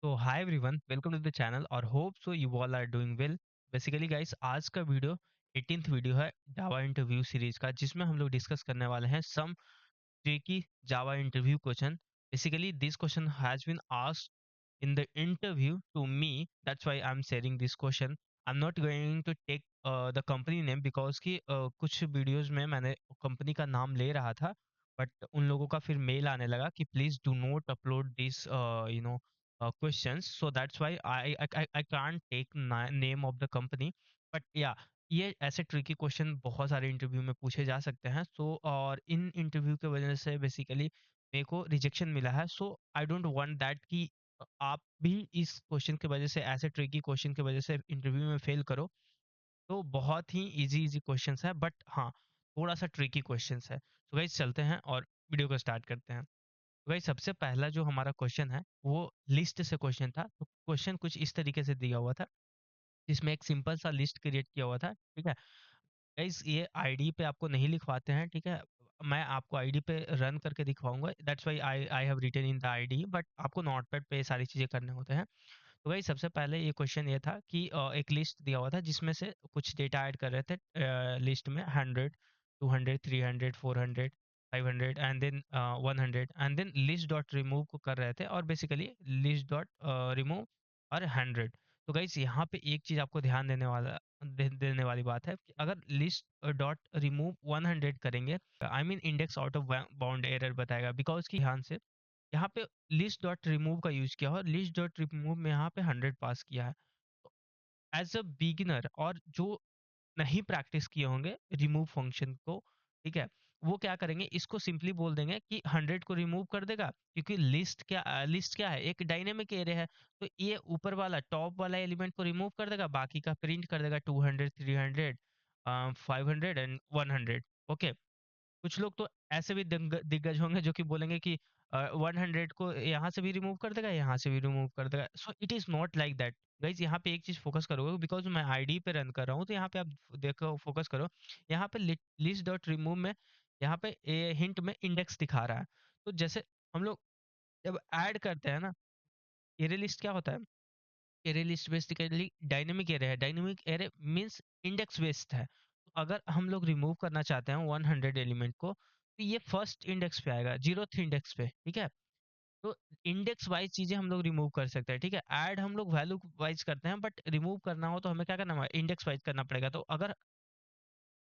तो hi everyone, welcome to the channel और hope so you all are doing well. Basically guys, आज का video 18th video है जावा interview series का, जिसमें हम लोग डिस्कस करने वाले हैं सम tricky Java interview question. Basically, this question has been asked in the interview to me. That's why I'm sharing this question. I'm not going to take the company name because कि कुछ videos में मैंने company का नाम ले रहा था, but उन लोगों का फिर मेल आने लगा कि please do not upload this questions. So that's why I can't take name of the company. But yeah, ये ऐसे ट्रिकी क्वेश्चन बहुत सारे इंटरव्यू में पूछे जा सकते हैं। और इन इंटरव्यू की वजह से बेसिकली मेरे को रिजेक्शन मिला है। आई डोंट वांट दैट कि आप भी इस क्वेश्चन की वजह से, ऐसे ट्रिकी क्वेश्चन की वजह से इंटरव्यू में फेल करो। तो बहुत ही इजी इजी क्वेश्चंस है, बट हाँ, थोड़ा सा ट्रिकी क्वेश्चंस है। तो गाइस चलते हैं और वीडियो को स्टार्ट करते हैं। तो गाइस, सबसे पहला जो हमारा क्वेश्चन है वो लिस्ट से क्वेश्चन था। तो क्वेश्चन कुछ इस तरीके से दिया हुआ था, जिसमें एक सिंपल सा लिस्ट क्रिएट किया हुआ था। ठीक है गाइस, ये आईडी पे आपको नहीं लिखवाते हैं, ठीक है। मैं आपको आईडी पे रन करके दिखवाऊंगा। That's why I I have written in the IDE, but आपको नोटपैड पे सारी चीजें करने होते हैं। तो भाई सबसे पहले ये क्वेश्चन ये था कि एक लिस्ट दिया हुआ था जिसमें से कुछ डेटा ऐड कर रहे थे लिस्ट में 100, 200, 300, 400, 500 and then 100 and then list dot remove को कर रहे थे, और बेसिकली लिस्ट डॉट रिमूव और 100। तो गाइस, यहाँ पे एक चीज आपको ध्यान देने वाली बात है कि अगर लिस्ट डॉट रिमूव 100 करेंगे, I mean index out of bound error बताएगा, बिकॉज की ध्यान से यहाँ पे लिस्ट डॉट रिमूव का यूज किया है और लिस्ट डॉट रिमूव में यहाँ पे 100 पास किया है। तो एज अ बिगिनर और जो नहीं प्रैक्टिस किए होंगे रिमूव फंक्शन को, ठीक है, वो क्या करेंगे, इसको सिंपली बोल देंगे कि 100 को रिमूव कर देगा, क्योंकि लिस्ट क्या है, एक डायनेमिक एरे है। तो ये ऊपर वाला टॉप वाला एलिमेंट को रिमूव कर देगा, बाकी का प्रिंट कर देगा 200, 300, 500 एंड 100। ओके, कुछ लोग तो ऐसे भी दिग्गज होंगे जो कि बोलेंगे कि 100 को यहाँ से भी रिमूव कर देगा, यहाँ से भी रिमूव कर देगा। So it is not like that guys. यहाँ पे एक चीज फोकस करोगे, बिकॉज मैं आईडी पे रन कर रहा हूँ, तो यहाँ पे आप देखो, फोकस करो। यहाँ पे लिस्ट डॉट रिमूव में यहाँ पे हिंट में इंडेक्स दिखा रहा है। तो जैसे हम लोग जब ऐड करते हैं ना, एरे लिस्ट क्या होता है, array list basically dynamic array है। Dynamic array means index based है। तो अगर हम लोग रिमूव करना चाहते हैं 100 एलिमेंट को, तो ये फर्स्ट इंडेक्स पे आएगा, 0th इंडेक्स पे, ठीक है। तो इंडेक्स वाइज चीजें हम लोग रिमूव कर सकते हैं, ठीक है। ऐड हम लोग वैल्यू वाइज करते हैं, बट रिमूव करना हो तो हमें क्या करना है, इंडेक्स वाइज करना पड़ेगा। तो अगर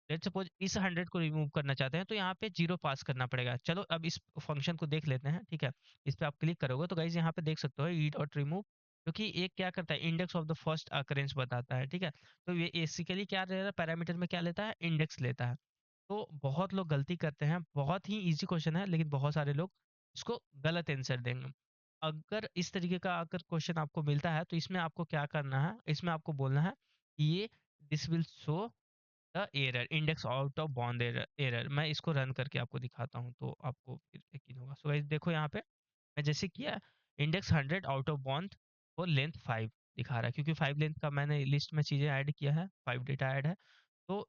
लेट्स सपोज इस 100 को रिमूव करना चाहते हैं, तो यहाँ पे 0 पास करना पड़ेगा। चलो अब इस फंक्शन को देख लेते हैं, ठीक है। इस पे आप क्लिक करोगे तो गाइज यहाँ पे देख सकते हो ई डॉट रिमूव, क्योंकि एक क्या करता है, index of the first occurrence बताता है, ठीक है। तो ये बेसिकली क्या रहेगा, पैरामीटर में क्या लेता है, इंडेक्स लेता है। तो बहुत लोग गलती करते हैं, बहुत ही इजी क्वेश्चन है, लेकिन बहुत सारे लोग इसको गलत आंसर देंगे। अगर इस तरीके का अगर क्वेश्चन आपको मिलता है, तो इसमें आपको क्या करना है, इसमें आपको बोलना है कि ये this will show the error index out of bound error. मैं इसको रन करके आपको दिखाता हूँ, तो आपको फिर यकीन होगा। सो गाइस देखो, यहाँ पे मैं जैसे किया, इंडेक्स 100 आउट ऑफ बाउंड और लेंथ 5 दिखा रहा है, क्योंकि 5 लेंथ का मैंने लिस्ट में चीजें ऐड किया है, 5 डेटा ऐड है। तो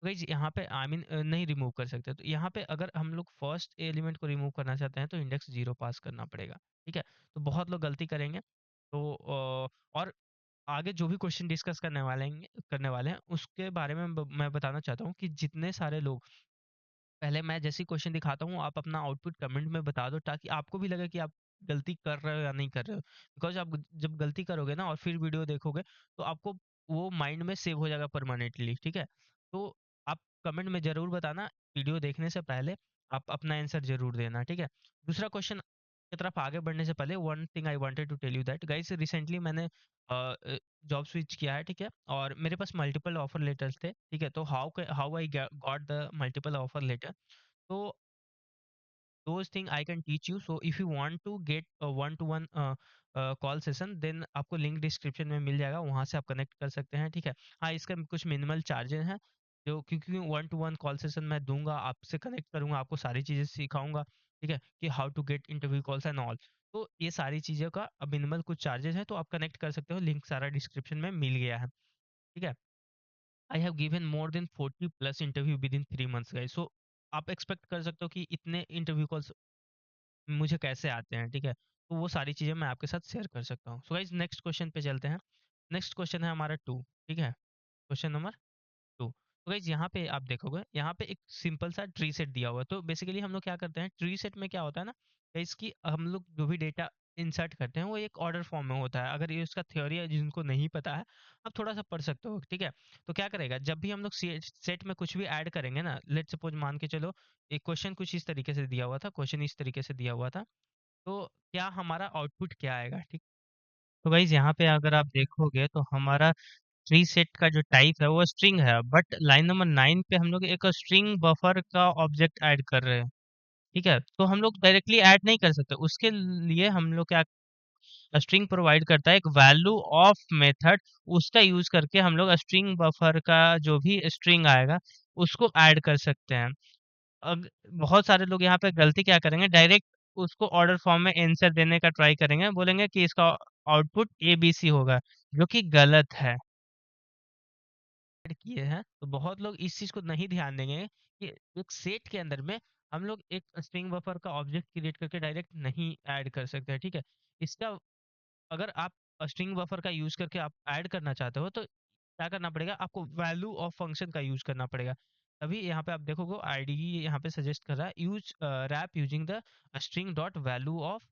गाइस यहाँ पे आई मीन नहीं रिमूव कर सकते। तो यहाँ पे अगर हम लोग फर्स्ट एलिमेंट को रिमूव करना चाहते हैं, तो इंडेक्स 0 पास करना पड़ेगा, ठीक है। तो बहुत लोग गलती करेंगे। तो और आगे जो भी क्वेश्चन डिस्कस करने वाले हैं उसके बारे में मैं बताना चाहता हूँ कि जितने सारे लोग, पहले मैं जैसे क्वेश्चन दिखाता हूँ, आप अपना आउटपुट कमेंट में बता दो, ताकि आपको भी लगे कि आप गलती कर रहे हो या नहीं कर रहे हो। बिकॉज आप जब गलती करोगे ना और फिर वीडियो देखोगे, तो आपको वो माइंड में सेव हो जाएगा परमानेंटली, ठीक है। तो आप कमेंट में जरूर बताना, वीडियो देखने से पहले आप अपना आंसर जरूर देना, ठीक है। दूसरा क्वेश्चन की तरफ आगे बढ़ने से पहले, one thing I wanted to tell you that guys, recently मैंने जॉब स्विच किया है, ठीक है। और मेरे पास मल्टीपल ऑफर लेटर्स थे, ठीक है। तो how I got the multiple offer letter, so those thing I can teach you. So if you want to get a one to one call session, then आपको लिंक डिस्क्रिप्शन में मिल जाएगा, वहां से आप कनेक्ट कर सकते हैं, ठीक है। हाँ, इसका कुछ मिनिमल चार्जेस हैं, जो क्योंकि one two one call session मैं दूंगा, आपसे कनेक्ट करूंगा, आपको सारी चीजें सिखाऊंगा, ठीक है, कि how to get interview calls and all. तो ये सारी चीज़ों का मिनिमल कुछ चार्जेस हैं, तो आप कनेक्ट कर सकते हो, लिंक सारा डिस्क्रिप्शन में मिल गया है, ठीक है। I have given more than 40 plus interview within 3 months guys. So आप एक्सपेक्ट कर सकते हो कि इतने इंटरव्यू कॉल्स मुझे कैसे आते हैं, ठीक है। तो वो सारी चीज़ें मैं आपके साथ शेयर कर सकता हूँ। सो गाइस नेक्स्ट क्वेश्चन पे चलते हैं। नेक्स्ट क्वेश्चन है हमारा 2, ठीक है? Question number 2। तो गाइस यहाँ पे आप देखोगे, यहाँ पे एक सिंपल सा ट्री सेट दिया हुआ है। तो बेसिकली हम लोग क्या करते हैं, ट्री सेट में क्या होता है ना, गाइस कि हम लोग जो भी डेटा इंसर्ट करते हैं वो एक ऑर्डर फॉर्म में होता है। अगर ये उसका थ्योरी है जिनको नहीं पता है, आप थोड़ा सा पढ़ सकते हो, ठीक है? तो क्या करेगा, जब भी हम लोग सेट में कुछ भी ऐड करेंगे ना, लेट्स सपोज मान के चलो एक क्वेश्चन कुछ इस तरीके से दिया हुआ था, क्वेश्चन इस तरीके से दिया हुआ था, तो क्या हमारा आउटपुट क्या आएगा, ठीक? तो गाइस यहाँ पे अगर आप देखोगे तो हमारा ट्री सेट का जो टाइप है वो स्ट्रिंग है, बट लाइन नंबर 9 पे हम लोग एक स्ट्रिंग बफर का ऑब्जेक्ट ऐड कर रहे हैं, ठीक है? तो हम लोग डायरेक्टली ऐड नहीं कर सकते, उसके लिए हम लोग क्या, स्ट्रिंग प्रोवाइड करता है एक वैल्यू ऑफ मेथड, उसका यूज करके हम लोग स्ट्रिंग बफर का जो भी स्ट्रिंग आएगा उसको ऐड कर सकते हैं। अग बहुत सारे लोग यहाँ पे गलती क्या करेंगे, डायरेक्ट उसको ऑर्डर फॉर्म में आंसर देने का ट्राई करेंगे, बोलेंगे कि इसका आउटपुट एबीसी होगा, जो कि गलत है। ऐड किए हैं तो बहुत लोग इस चीज को नहीं ध्यान देंगे कि एक सेट के अंदर में हम लोग एक स्ट्रिंग बफर का ऑब्जेक्ट क्रिएट करके डायरेक्ट नहीं ऐड कर सकते हैं, ठीक है? इसका अगर आप स्ट्रिंग बफर का यूज करके आप ऐड करना चाहते हो तो क्या करना पड़ेगा, आपको वैल्यू ऑफ फंक्शन का यूज करना पड़ेगा। तभी यहाँ पे आप देखोगे आईडीई यहाँ पे सजेस्ट कर रहा है use wrap using the string dot value of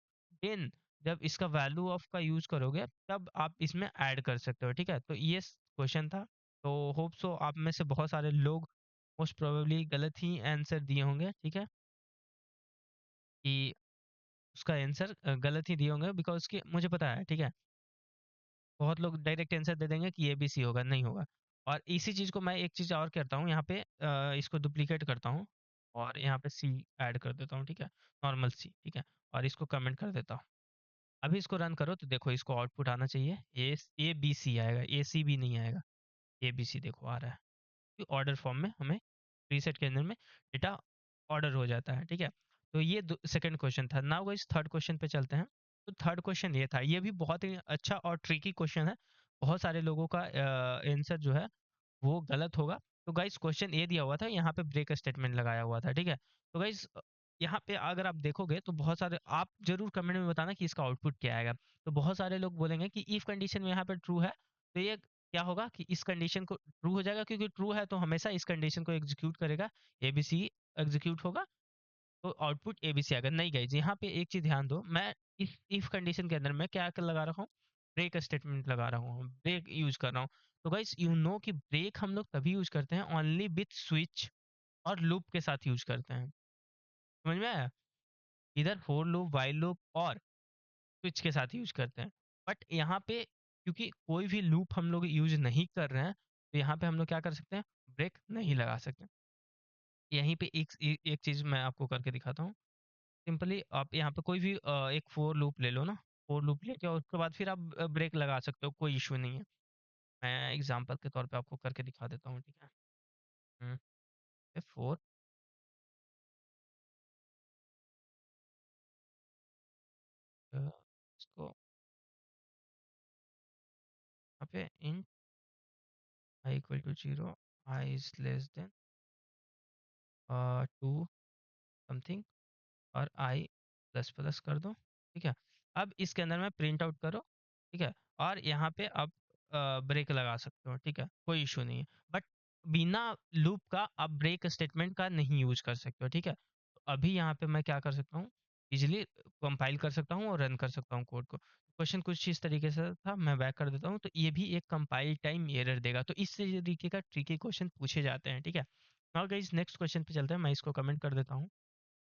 then, जब इसका वैल्यू ऑफ का यूज करोगे तब आप इसमें ऐड कर सकते हो, ठीक है? तो ये क्वेश्चन था। तो होप सो आप में से बहुत सारे लोग मोस्ट प्रोबेबली गलत ही आंसर दिए होंगे, ठीक है? कि उसका आंसर गलत ही दिए होंगे, बिकॉज कि मुझे पता है, ठीक है? बहुत लोग डायरेक्ट आंसर दे देंगे कि एबीसी होगा, नहीं होगा। और इसी चीज़ को मैं एक चीज़ और करता हूँ यहाँ पे, इसको डुप्लीकेट करता हूँ और यहाँ पे सी ऐड कर देता हूँ, ठीक है? नॉर्मल सी, ठीक है? और इसको कमेंट कर देता हूँ। अभी इसको रन करो तो देखो इसको आउटपुट आना चाहिए, ए बी सी आएगा, ए सी भी नहीं आएगा, ए बी सी देखो आ रहा है। ऑर्डर फॉर्म में हमें प्रीसेट के अंदर में डेटा ऑर्डर हो जाता है, ठीक है? तो ये सेकंड क्वेश्चन था। नाउ गाइस थर्ड क्वेश्चन पे चलते हैं। तो थर्ड क्वेश्चन ये था, ये भी बहुत ही अच्छा और ट्रिकी क्वेश्चन है। बहुत सारे लोगों का आंसर जो है वो गलत होगा। तो गाइस क्वेश्चन ये दिया हुआ था, यहाँ पे ब्रेक स्टेटमेंट लगाया हुआ था, ठीक है? तो गाइस यहाँ पे अगर आप देखोगे तो बहुत सारे, आप जरूर कमेंट में बताना कि इसका आउटपुट क्या आएगा। तो बहुत सारे लोग बोलेंगे कि इफ कंडीशन में यहाँ पे ट्रू है, तो ये क्या होगा कि इस कंडीशन को ट्रू हो जाएगा, क्योंकि ट्रू है तो हमेशा इस कंडीशन को एग्जीक्यूट करेगा, एबीसी एग्जीक्यूट होगा, तो आउटपुट एबीसी आएगा। नहीं गाइज, यहाँ पे एक चीज ध्यान दो, मैं इस इफ कंडीशन के अंदर मैं क्या क्या लगा रहा हूँ, ब्रेक स्टेटमेंट लगा रहा हूँ, ब्रेक यूज कर रहा हूँ। तो गाइज यू नो कि ब्रेक हम लोग तभी यूज करते हैं ओनली विथ स्विच और लूप के साथ यूज करते हैं। समझ में आया? इधर फोर लूप, वाइल लूप और स्विच के साथ यूज करते हैं। बट यहाँ पे क्योंकि कोई भी लूप हम लोग यूज नहीं कर रहे हैं, तो यहाँ पे हम लोग क्या कर सकते हैं, ब्रेक नहीं लगा सकते। यहीं पे एक चीज मैं आपको करके दिखाता हूँ। सिंपली आप यहाँ पे कोई भी एक फोर लूप ले लो ना, फोर लूप लेके और उसके बाद फिर आप ब्रेक लगा सकते हो, कोई इशू नहीं है। मैं एग्जांपल के तौर पे आपको करके दिखा देता हूँ, ठीक है? फोर, इसको यहाँ पे int I equal to zero, I is less than to something और आई प्लस प्लस कर दो, ठीक है? अब इसके अंदर में प्रिंट आउट करो, ठीक है? और यहाँ पे आप ब्रेक लगा सकते हो, ठीक है? कोई इशू नहीं है। बट बिना लूप का आप ब्रेक स्टेटमेंट का नहीं यूज कर सकते हो, ठीक है? तो अभी यहाँ पे मैं क्या कर सकता हूँ, इजिली कंपाइल कर सकता हूँ और रन कर सकता हूँ कोड को। क्वेश्चन कुछ इस तरीके से था, मैं बैक कर देता हूँ, तो ये भी एक कंपाइल टाइम एरर देगा। तो इस तरीके का ट्रिकी क्वेश्चन पूछे जाते हैं, ठीक है? और गाइस नेक्स्ट क्वेश्चन पे चलते हैं, मैं इसको कमेंट कर देता हूँ,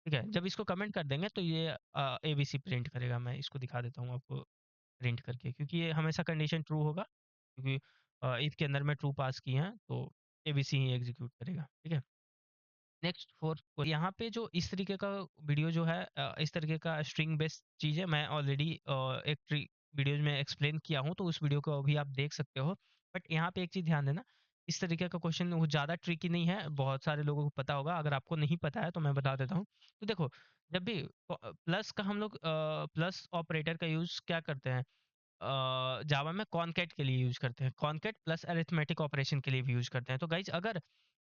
ठीक है? जब इसको कमेंट कर देंगे तो ये एबीसी प्रिंट करेगा। मैं इसको दिखा देता हूँ आपको प्रिंट करके, क्योंकि ये हमेशा कंडीशन ट्रू होगा, क्योंकि इफ के अंदर में ट्रू पास किए हैं तो एबीसी ही एग्जीक्यूट करेगा, ठीक है? नेक्स्ट फोर, यहाँ पे जो इस तरीके का वीडियो जो है, इस तरीके का स्ट्रिंग बेस्ड चीज़ है, मैं ऑलरेडी एक वीडियोज में एक्सप्लेन किया हूँ, तो उस वीडियो को अभी आप देख सकते हो। बट यहाँ पे एक चीज़ ध्यान देना, इस तरीके का क्वेश्चन वो ज़्यादा ट्रिकी नहीं है, बहुत सारे लोगों को पता होगा। अगर आपको नहीं पता है तो मैं बता देता हूँ। तो देखो, जब भी प्लस का हम लोग प्लस ऑपरेटर का यूज़ क्या करते हैं, जावा में कॉनकैट के लिए यूज करते हैं, कॉनकैट प्लस अरिथमेटिक ऑपरेशन के लिए भी यूज करते हैं। तो गाइज अगर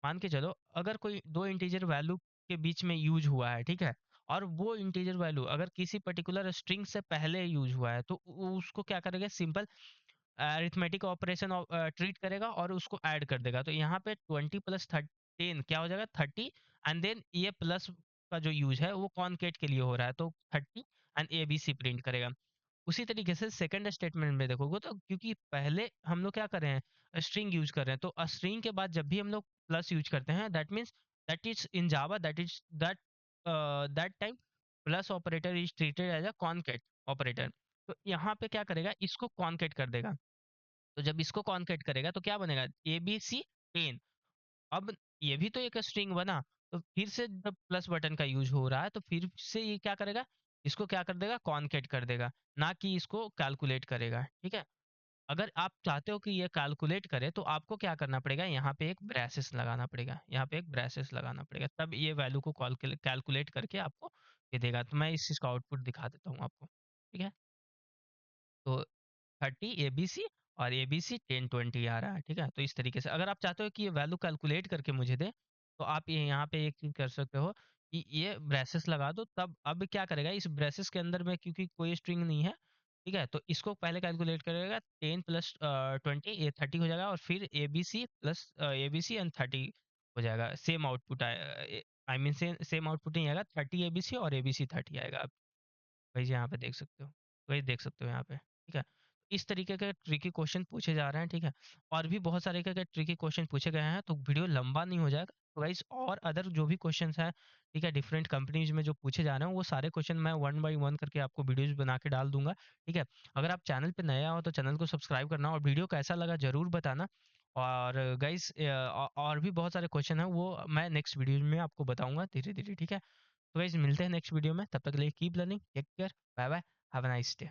मान के चलो, अगर कोई दो इंटीजर वैल्यू के बीच में यूज हुआ है, ठीक है? और वो इंटीजर वैल्यू अगर किसी पर्टिकुलर स्ट्रिंग से पहले यूज हुआ है तो उसको क्या करेगा, सिंपल अरिथमेटिक ऑपरेशन ट्रीट करेगा और उसको ऐड कर देगा। तो यहाँ पे 20 प्लस 10 क्या हो जाएगा, 30। एंड देन ये प्लस का जो यूज है वो कॉनकेट के लिए हो रहा है, तो 30 and A B C print करेगा। उसी तरीके से सेकंड स्टेटमेंट में देखोगे तो क्योंकि पहले हम लोग क्या कर रहे हैं, स्ट्रिंग यूज कर रहे हैं, तो स्ट्रिंग के बाद जब भी हम लोग प्लस यूज करते हैं that means that is in Java, that time plus operator is treated as a concat operator. तो यहाँ पे क्या करेगा, इसको कॉनकेट कर देगा। तो जब इसको कॉनकेट करेगा तो क्या बनेगा, ए बी सी 10। अब ये भी तो एक स्ट्रिंग बना, तो फिर से जब प्लस बटन का यूज हो रहा है तो फिर से ये क्या करेगा, इसको क्या कर देगा, कॉनकेट कर देगा, ना कि इसको कैलकुलेट करेगा। ठीक है, अगर आप चाहते हो कि ये कैलकुलेट करे तो आपको क्या करना पड़ेगा, यहाँ पे एक ब्रेसेस लगाना पड़ेगा, यहाँ पे एक ब्रेसेस लगाना पड़ेगा, तब ये वैल्यू को कॉल कैलकुलेट करके आपको ये देगा। तो मैं इस चीज़ का आउटपुट दिखा देता हूँ आपको। ठीक है, तो 30 ए बी सी और ए बी सी 10 20 आ रहा है। ठीक है, तो इस तरीके से अगर आप चाहते हो कि ये वैल्यू कैलकुलेट करके मुझे दे, तो आप ये यहाँ पे एक चीज़ कर सकते हो कि ये ब्रेसेस लगा दो। तब अब क्या करेगा, इस ब्रेसेस के अंदर में क्योंकि कोई स्ट्रिंग नहीं है, ठीक है, तो इसको पहले कैलकुलेट करेगा, 10 प्लस 20 ये 30 हो जाएगा, और फिर A B C plus A B C and 30 हो जाएगा। Same output I mean same output नहीं आएगा, 30 ए बी सी और ए बी सी 30 आएगा। वही यहाँ पे देख सकते हो, वही देख सकते हो यहाँ पे। ठीक है, इस तरीके के ट्रिकी क्वेश्चन पूछे जा रहे हैं। ठीक है, और भी बहुत सारे के ट्रिकी क्वेश्चन पूछे गए हैं, तो वीडियो लंबा नहीं हो जाएगा। तो गाइस और अदर जो भी क्वेश्चंस हैं, ठीक है, डिफरेंट कंपनीज में जो पूछे जा रहे हैं वो सारे क्वेश्चन मैं वन बाय वन करके आपको वीडियोज बना के डाल दूंगा। ठीक है, अगर आप चैनल पे नया हो तो चैनल को सब्सक्राइब करना, और वीडियो कैसा लगा जरूर बताना। और गाइस और भी बहुत सारे क्वेश्चन हैं वो मैं नेक्स्ट वीडियो में आपको बताऊंगा धीरे धीरे। ठीक है, तो गाइस मिलते हैं नेक्स्ट वीडियो में, तब तक के लिए keep learning, take care, bye bye, have a nice day.